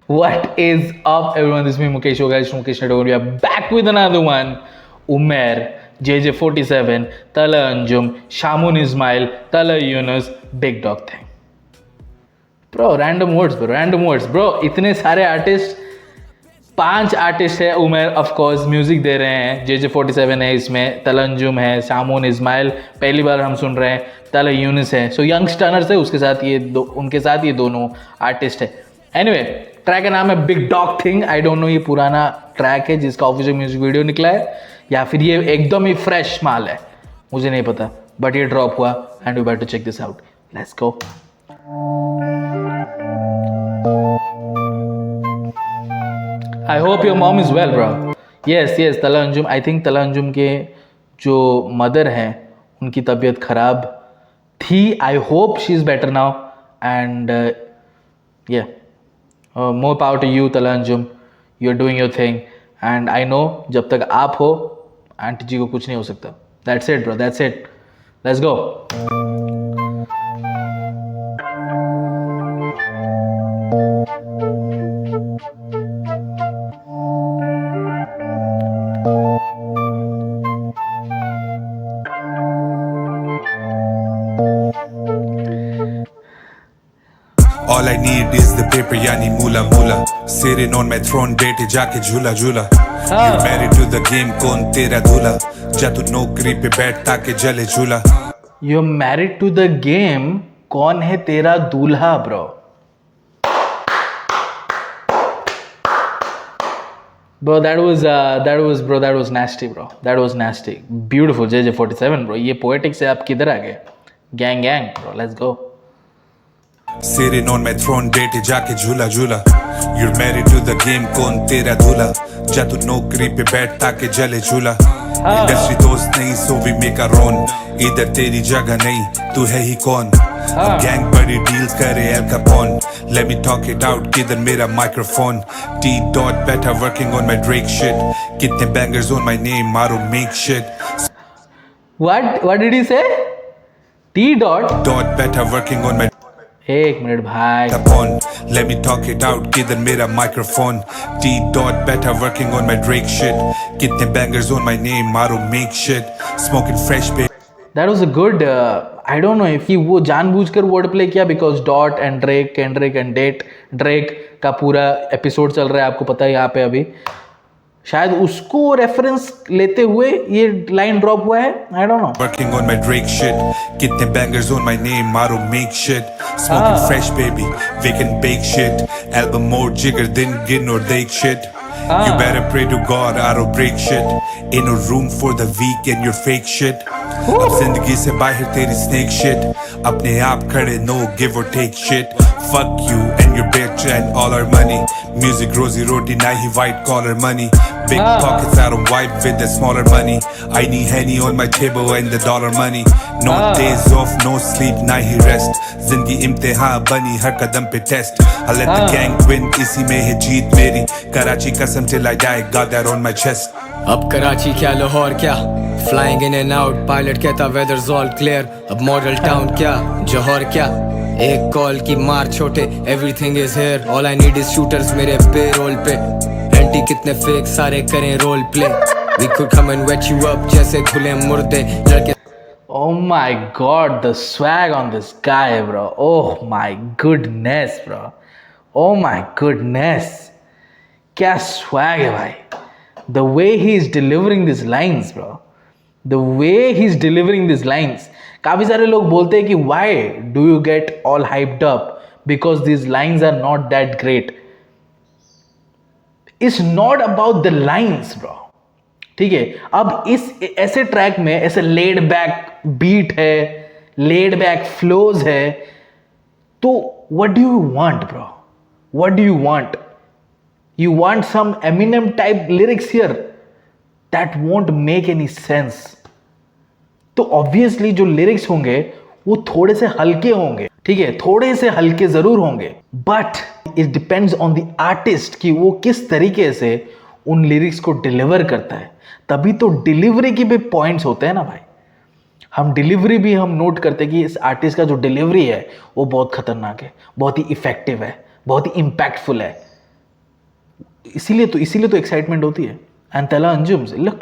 What is up, everyone? This is me, Mukesh. Yo, guys, Mukesh Network. We are back with another one. Umer, JJ47, Tala Anjum, Shamun Ismail, Tala Yunus, Big Dog Thing. Bro, random words, bro. इतने सारे artist, 5 artist है. Umar of course music दे रहे हैं. JJ47 है इसमें, तलंजुम है, शामून इस्माइल पहली बार हम सुन रहे हैं, तला यूनिस है. सो यंगस्टर्स है, उसके साथ उनके साथ ये दोनों आर्टिस्ट है. एनीवे, ट्रैक का नाम है big dog thing. I don't know ये पुराना ट्रैक है जिसका ऑफिशियल म्यूजिक वीडियो निकला है या फिर ये एकदम ही फ्रेश माल है, मुझे नहीं पता. बट ये ड्रॉप हुआ and we better check this out. Let's go. I hope your mom is well, bro. Yes, तला अंजुम. I think तला अंजुम के जो मदर हैं उनकी तबीयत ख़राब थी. I hope she is better now and yeah, more power to you, तला Anjum. You're doing your thing and I know जब तक आप हो आंटी जी को कुछ नहीं हो सकता. That's it, bro. That's it. Let's go. All I need is the paper, yani mula mula. Sitting on my throne, बैठे जाके झूला झूला. You married to the game, कौन तेरा दूल्हा? जा तू नौकरी पे बैठ ताके जले झूला. You're married to the game, कौन है तेरा दूल्हा, bro? Bro, that was nasty, bro. That was nasty. Beautiful, JJ47, bro. ये poetic से आप किधर आ गए? Gang, bro. Let's go. Sitting on my throne, बैठे जाके झूला झूला. You're married to the game, कौन तेरा दूल्हा? जा तू नौकरी पे बैठ ताके जले झूला. इंडस्ट्री दोस्त नहीं, so we make our own. इधर तेरी जगह नहीं, तू है ही कौन? अब गैंग बड़ी डील्स करे L Capone. Let me talk it out, किधर मेरा microphone? T dot better working on my Drake shit. कितने bangers on my name, I don't make shit. What did he say? T dot better working on my एक minute भाई. Let me talk it out, किधर मेरा microphone? T dot better working on my Drake shit. कितने bangers on my name, I don't make shit. Smoking fresh baby. That was a good. I don't know if he वो जानबूझकर word play किया because dot and Drake, Kendrick and date. Drake का पूरा episode चल रहा है, आपको पता है यहाँ पे अभी. शायद उसको रेफरेंस लेते हुए ये लाइन ड्रॉप हुआ है. I don't know. Working on my Drake shit. कितने bangers on my name, I don't make shit. Smoking fresh baby, we can bake shit. Album more jigger than gin or date shit. You better pray to God, I don't break shit. Ain't no room for the weak and your fake shit. अब जिंदगी से बाहर तेरी snake shit. अपने आप खड़े, no give or take shit. Fuck you and your bitch and all our money. Music rosy roti, now he white collar money. Big pockets, I don't wipe with the smaller money. I need Henny on my table and the dollar money. No days off, no sleep, now he rest. जिंदगी इम्तिहान बनी, हर कदम पे test. I let the gang win, इसी में है जीत मेरी. कराची कसम till I die, got that on my chest. अब कराची क्या लाहौर क्या, flying in and out. Pilot कहता वेदर्स ऑल क्लियर. अब मॉडल टाउन क्या, जौहर क्या, एक कॉल की मार छोटे. Everything is here, all I need is shooters मेरे पेरोल पे. एंटी कितने फेक, सारे करें role play. We could come and wet you up जैसे खुले मुर्दे लड़के. Oh my god, the swag on this guy, bro. Oh my goodness, bro. Oh my goodness. क्या swag है भाई. The way he is delivering these lines, bro. The way he's delivering these lines. काफ़ी सारे लोग बोलते हैं कि why do you get all hyped up? Because these lines are not that great. It's not about the lines, bro. ठीक है. अब इस ऐसे ट्रैक में ऐसे लेड बैक बीट है, लेड बैक फ्लोज है, तो what do you want, bro? What do you want? You want some Eminem type lyrics here that won't make any sense. तो ऑब्वियसली जो लिरिक्स होंगे वो थोड़े से हल्के होंगे, ठीक है, थोड़े से हल्के जरूर होंगे. But it depends on the artist कि वो किस तरीके से उन लिरिक्स को डिलीवर करता है. तभी तो डिलीवरी की भी पॉइंट्स होते हैं ना भाई. हम डिलीवरी भी हम नोट करते कि इस आर्टिस्ट का जो डिलीवरी है वो बहुत खतरनाक है, बहुत ही इफेक्टिव है, बहुत ही इम्पैक्टफुल है। इसीलिए तो एक्साइटमेंट होती है। And Talha Anjum, look,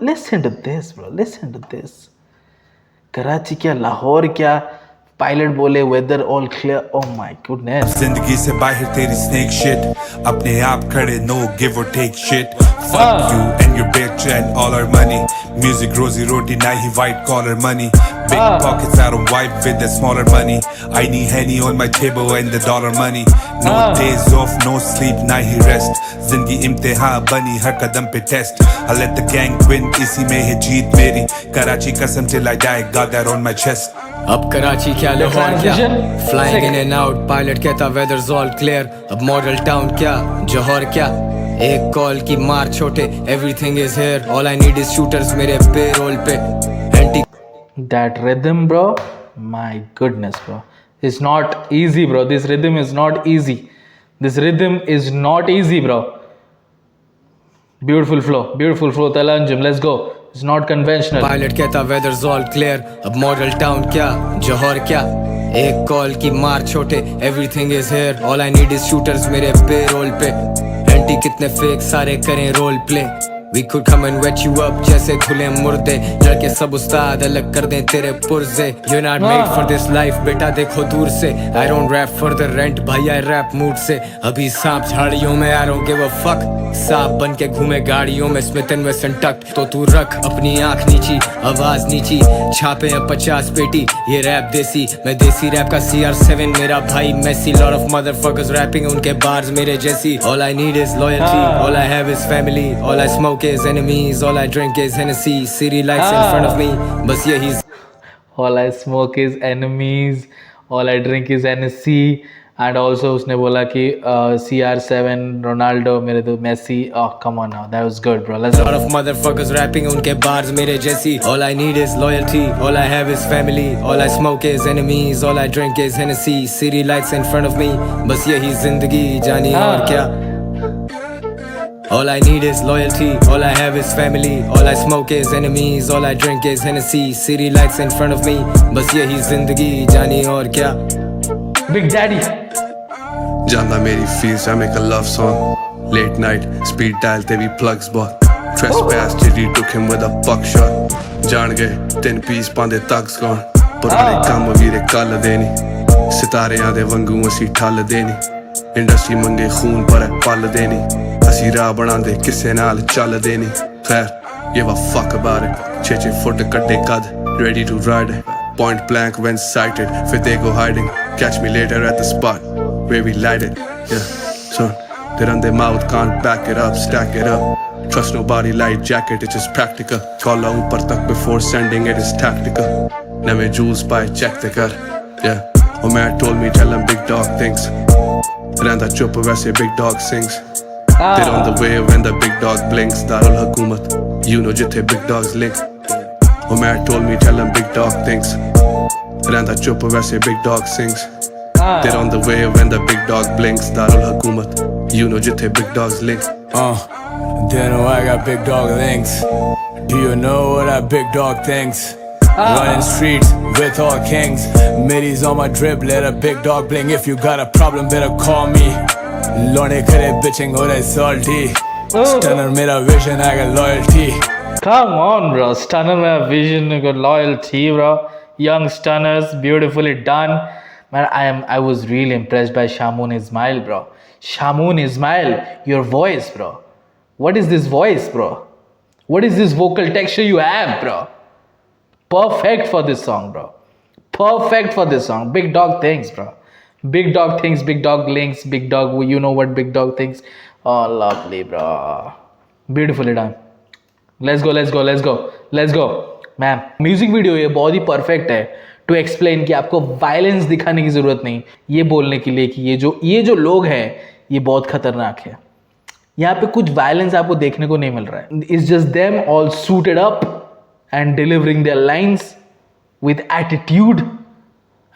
listen to this bro, listen to this. Karachi क्या, लाहौर क्या, पायलट बोले weather all clear. Oh my goodness. जिंदगी से बाहर तेरी स्नेक शिट, अपने आप खड़े नो गिव और take shit. Fuck you and your bitch and all our money. Music रोजी रोटी ना ही white collar money. Big pockets I don't wipe with the smaller money. I need Henny on my table and the dollar money. No days off, no sleep, ना ही rest. जिंदगी इम्तिहान बनी हर कदम पे test. I let the gang win, इसी में है जीत मेरी। कराची कसम till I die, got that on my chest. अब कराची क्या, लाहौर क्या, transition, flying in second. And out, pilot कहता वेदर्स ऑल क्लियर। अब मॉडल टाउन क्या, जौहर क्या, एक कॉल की मार छोटे, everything is here, all I need is shooters मेरे पेरोल पे। Anti That rhythm, bro, my goodness, bro. It's not easy, bro. This rhythm is not easy. This rhythm is not easy, bro. Beautiful flow. Talanjum, let's go. It's not conventional. Pilot कहता weather's all clear. अब model town क्या, जौहर क्या, एक call की मार छोटे, everything is here, all I need is shooters मेरे payroll पे। एंटी कितने फेक सारे करें role play, We could come and wet you up जैसे धुले मुर्दे, लड़के सब उस्ताद अलग कर दें तेरे पुर्जे। You're not made for this life बेटा देखो दूर से, I don't rap for the rent भाई I rap mood से। अभी सांप झाड़ियों में I don't give a fuck, सांप बन के घूमे गाड़ियों में Smith & Wesson टक। तो तू रख अपनी आँख नीची, आवाज नीची, छापे हैं 50 पेटी, ये रैप देसी, मैं देसी रैप का CR7 मेरा भाई Messi. Lot of motherfuckers rapping उनके bars मेरे जैसी। All I need is loyalty, all I have is family, all I smoke is enemies, all I drink is Hennessy, city lights in front of me, बस यही। All I smoke is enemies, all I drink is Hennessy. And also उसने बोला कि CR7 Ronaldo मेरे तो Messi. Oh come on now, that was good, bro. Let's Lot go. of motherfuckers rapping उनके bars मेरे जैसी। All I need is loyalty, all I have is family, all I smoke is enemies, all I drink is Hennessy, city lights in front of me, बस यही जिंदगी जानी और क्या। All I need is loyalty, all I have is family, all I smoke is enemies, all I drink is Hennessy, city lights in front of me, बस यही जिंदगी जानी और क्या। Big Daddy. Janda meri feels I make a love song. Late night, speed dial te bhi plugs bought. Trespass Jiri took him with a buckshot. Jaan gaye 10 piece paande thugs gone. Purane kam veere kal deni. Sitareyan de vangu assi thal deni. Industry ਮੰਗੇ ਖੂਨ ਪਰ ਪਲਦੇ ਨਹੀਂ, ਅਸੀਂ ਰਾਹ ਬਣਾਉਂਦੇ ਕਿਸੇ ਨਾਲ ਚੱਲਦੇ ਨਹੀਂ। ਖੈਰ give a fuck about it, 6 ਫੁੱਟ ਕੱਟੇ ਕੱਦ, ready to ride it. Point blank when sighted, ਫਿਰ they go hiding. Catch me later at the spot where we light it. Yeah, son, they run their mouth, can't back it up, stack it up. Trust nobody, light jacket, it's just practical. Call out ऊपर तक before sending it is tactical. नਵੇਂ jewels पाए check the कर, yeah. Oh man told me tell them big dog things. Randa chup वैसे big dog sings. They're on the way when the big dog blinks. Darul Hukumat, you know jithe big dogs link. Oh man told me tell them big dog things. Randa chup वैसे big dog sings. They're on the way when the big dog blinks. Darul Hukumat, you know jithe big dogs link. They know I got big dog links. Do you know what a big dog thinks? Running streets with all kings. Middies on my drip, let a big dog bling. If you got a problem, better call me. Lone kare bitching ho rahe salty. Stunner mera vision, I got loyalty. Come on, bro. Stunner में vision, got loyalty, bro. Young stunners, beautifully done. Man, I was really impressed by Shamoon Ismail, bro. Shamoon Ismail, your voice, bro. What is this voice, bro? What is this vocal texture you have, bro? Perfect for this song, bro. Perfect for this song. Big dog things, bro. Big dog things, big dog links, big dog. You know what big dog thinks. Oh, lovely, bro. Beautifully done. Let's go. Ma'am music video ये बहुत ही perfect है to explain कि आपको violence दिखाने की ज़रूरत नहीं, ये बोलने के लिए कि ये जो लोग हैं ये बहुत खतरनाक है। यहाँ पे कुछ वायलेंस आपको देखने को नहीं मिल रहा है। It's just them all suited up and delivering their lines with attitude,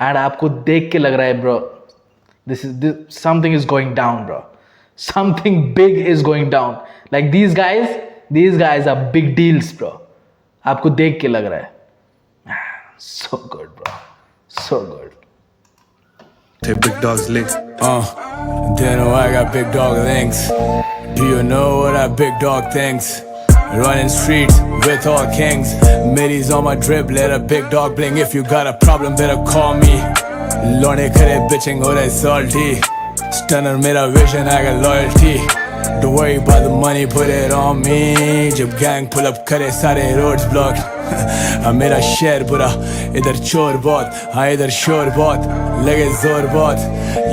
and आपको देख के लग रहा है bro this something is going down, bro. Something big is going down. Like these guys are big deals, bro. आपको देख के लग रहा है So good, bro. So good. Hey, big dogs link. They know I got big dog links. Do you know what a big dog thinks? Running streets with all kings. Middies on my drip, let a big dog bling. If you got a problem, better call me. Lorne kare bitching ho rahe salty. Stunner mera vision, I got loyalty. Don't worry about the money, put it on me. Jab gang pull up kare sare roads blocked. मेरा शहर बुरा, इधर चोर बहुत, हाँ इधर शोर बहुत, लगे जोर बहुत.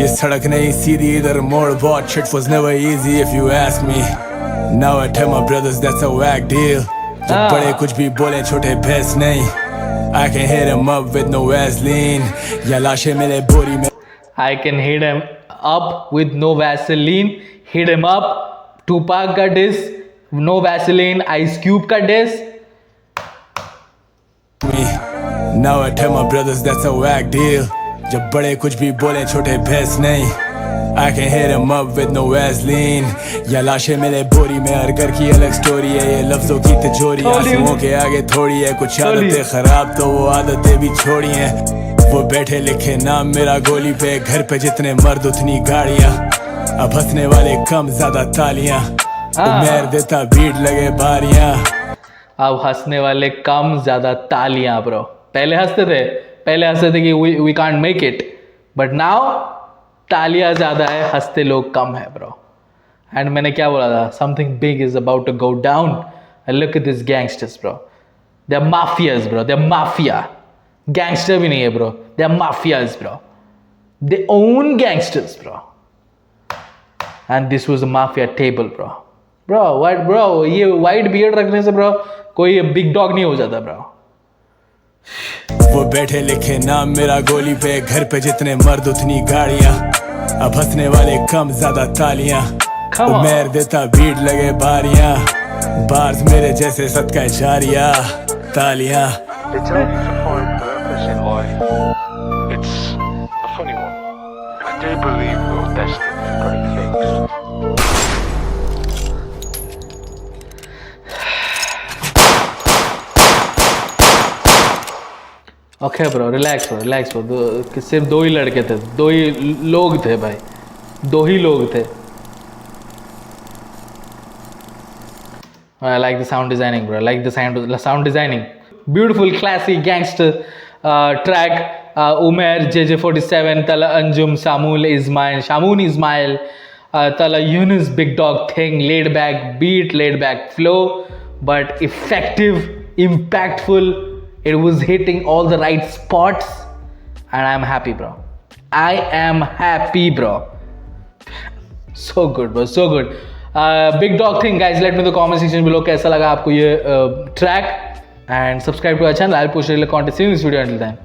ये सड़क नहीं सीधी, इधर मोड़ बहुत. Shit was never easy if you ask me. Now I tell my brothers that's a whack deal. जब बड़े कुछ भी बोले छोटे भैंस नहीं. I can hit him up with no Vaseline. या लाशें मेरे बोरी में. I can hit him up with no Vaseline. Hit him up. Tupac का diss, no Vaseline. Ice Cube का diss. Now I tell my brothers that's a whack deal. जब बड़े कुछ भी बोले छोटे भैंस नहीं. I can hit him up with no Vaseline. या लाशें मेरे बोरी में, हर घर की अलग स्टोरी है. ये लफ्जों की तिजोरी, आंसुओं के आगे थोड़ी है. कुछ आदतें खराब तो वो आदतें भी छोड़ी हैं. वो बैठे लिखे नाम मेरा गोली पे. घर पे जितने मर्द उतनी गाड़ियाँ. अब हंसने वाले कम ज्यादा तालियां. उमेर देता बीट लगे बारियां. अब हंसने वाले कम ज़्यादा तालियां ब्रो. पहले हंसते थे कि we can't make it, but now तालियां ज़्यादा है, हंसते लोग कम है ब्रो. एंड मैंने क्या बोला था, something big is about to go down. Look at this gangsters bro. They are mafias bro. They are mafia. Gangster भी नहीं है bro, they are mafias bro. They own gangsters bro. And this was a mafia table bro. Bro what bro, ये white beard रखने से bro कोई big dog नहीं हो जाता ब्रो. वो बैठे लिखे नाम मेरा गोली पे. घर पे जितने मर्द उतनी गाड़ियां. अब हंसने वाले कम ज्यादा तालियां. उमेर देता बीट लगे बारियां. बार्स मेरे जैसे सदका जारिया. तालियां. They tell you to find purpose in life. It's a funny one. I do believe we're destined for great things. Okay bro, relax bro. सिर्फ दो ही लड़के थे, दो ही लोग थे भाई, दो ही लोग थे. I like the sound designing bro. I like the sound designing. Beautiful, classy gangster track. Umer, JJ47, Tala Anjum, Shamoon Ismail, Tala Yunus, big dog thing, laid back beat, laid back flow, but effective, impactful. It was hitting all the right spots, and I'm happy bro. I am happy bro. So good bro, so good. Big dog thing guys, let me know in the comment section below कैसा लगा आपको ये track, and subscribe to our channel. I'll post regular content. See you in this video. Until then.